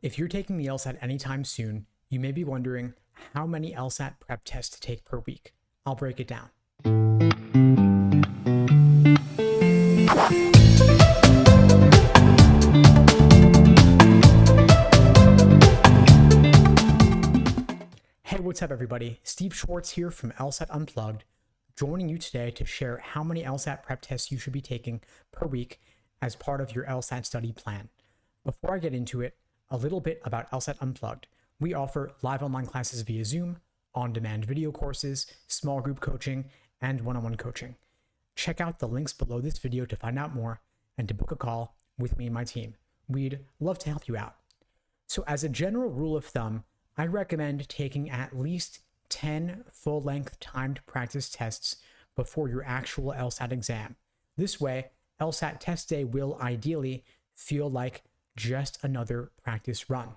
If you're taking the LSAT anytime soon, you may be wondering how many LSAT prep tests to take per week. I'll break it down. Hey, what's up everybody? Steve Schwartz here from LSAT Unplugged, joining you today to share how many LSAT prep tests you should be taking per week as part of your LSAT study plan. Before I get into it, a little bit about LSAT Unplugged. We offer live online classes via Zoom, on-demand video courses, small group coaching, and one-on-one coaching. Check out the links below this video to find out more and to book a call with me and my team. We'd love to help you out. So as a general rule of thumb, I recommend taking at least 10 full-length timed practice tests before your actual LSAT exam. This way, LSAT test day will ideally feel like just another practice run.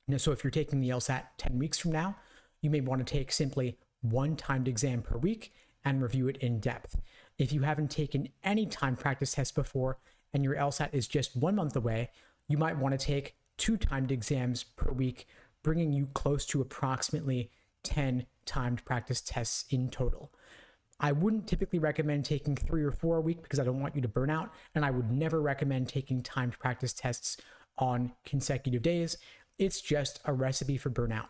Now, so if you're taking the LSAT 10 weeks from now, you may want to take simply one timed exam per week and review it in depth. If you haven't taken any timed practice tests before and your LSAT is just 1 month away, you might want to take 2 timed exams per week, bringing you close to approximately 10 timed practice tests in total. I wouldn't typically recommend taking 3 or 4 a week because I don't want you to burn out, and I would never recommend taking timed practice tests on consecutive days. It's just a recipe for burnout.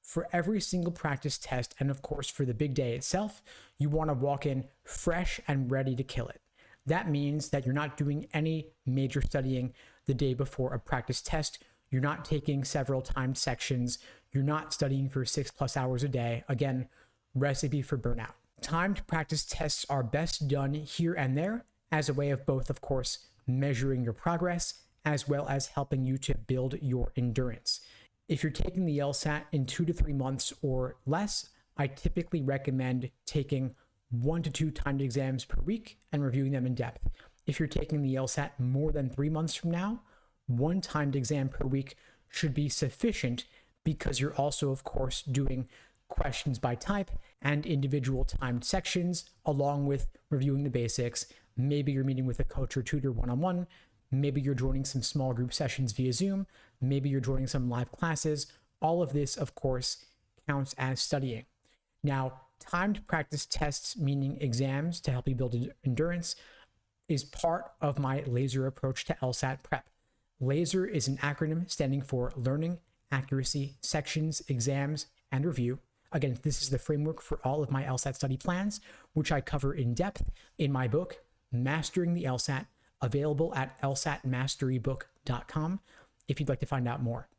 For every single practice test, and of course for the big day itself, you want to walk in fresh and ready to kill it. That means that you're not doing any major studying the day before a practice test. You're not taking several timed sections. You're not studying for 6+ hours a day. Again, recipe for burnout. Timed practice tests are best done here and there as a way of both, of course, measuring your progress as well as helping you to build your endurance. If you're taking the LSAT in 2 to 3 months or less, I typically recommend taking 1 to 2 timed exams per week and reviewing them in depth. If you're taking the LSAT more than 3 months from now, 1 timed exam per week should be sufficient because you're also, of course, doing questions by type and individual timed sections, along with reviewing the basics. Maybe you're meeting with a coach or tutor one-on-one. Maybe you're joining some small group sessions via Zoom. Maybe you're joining some live classes. All of this, of course, counts as studying. Now, timed practice tests, meaning exams to help you build endurance, is part of my LASER approach to LSAT prep. LASER is an acronym standing for Learning, Accuracy, Sections, Exams, and Review. Again, this is the framework for all of my LSAT study plans, which I cover in depth in my book, Mastering the LSAT, available at lsatmasterybook.com if you'd like to find out more.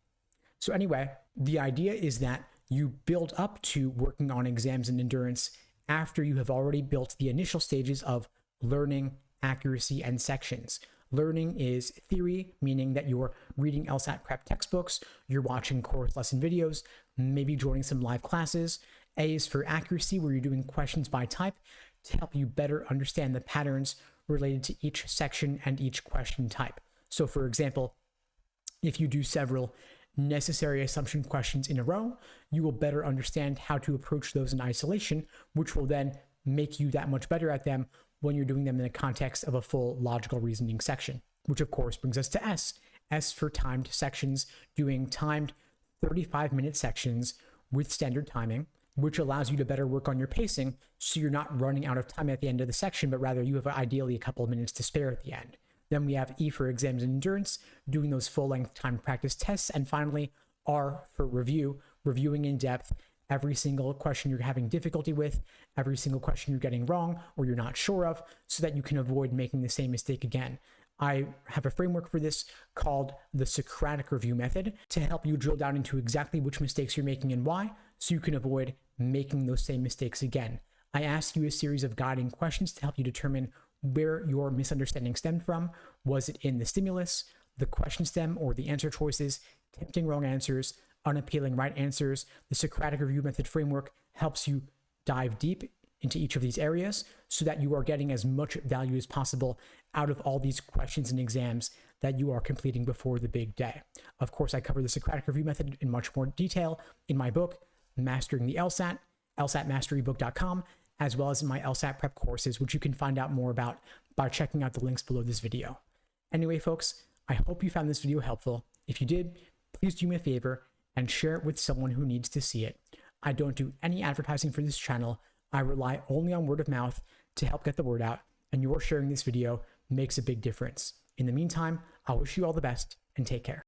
So anyway, the idea is that you build up to working on exams and endurance after you have already built the initial stages of learning, accuracy, and sections. Learning is theory, meaning that you're reading LSAT prep textbooks, you're watching course lesson videos, maybe joining some live classes. A is for accuracy, where you're doing questions by type to help you better understand the patterns related to each section and each question type. So for example, if you do several necessary assumption questions in a row, you will better understand how to approach those in isolation, which will then make you that much better at them when you're doing them in the context of a full logical reasoning section, which of course brings us to S. S for timed sections, doing timed 35-minute sections with standard timing, which allows you to better work on your pacing so you're not running out of time at the end of the section, but rather you have ideally a couple of minutes to spare at the end. Then we have E for exams and endurance, doing those full-length timed practice tests. And finally, R for review, reviewing in depth every single question you're having difficulty with, every single question you're getting wrong or you're not sure of, so that you can avoid making the same mistake again. I have a framework for this called the Socratic review method to help you drill down into exactly which mistakes you're making and why, so you can avoid making those same mistakes again. I ask you a series of guiding questions to help you determine where your misunderstanding stemmed from. Was it in the stimulus, the question stem, or the answer choices, tempting wrong answers, unappealing right answers? The Socratic review method framework helps you dive deep into each of these areas so that you are getting as much value as possible out of all these questions and exams that you are completing before the big day. Of course, I cover the Socratic review method in much more detail in my book, Mastering the LSAT, lsatmasterybook.com, as well as in my LSAT prep courses, which you can find out more about by checking out the links below this video. Anyway, folks, I hope you found this video helpful. If you did, please do me a favor and share it with someone who needs to see it. I don't do any advertising for this channel. I rely only on word of mouth to help get the word out, and your sharing this video makes a big difference. In the meantime, I wish you all the best and take care.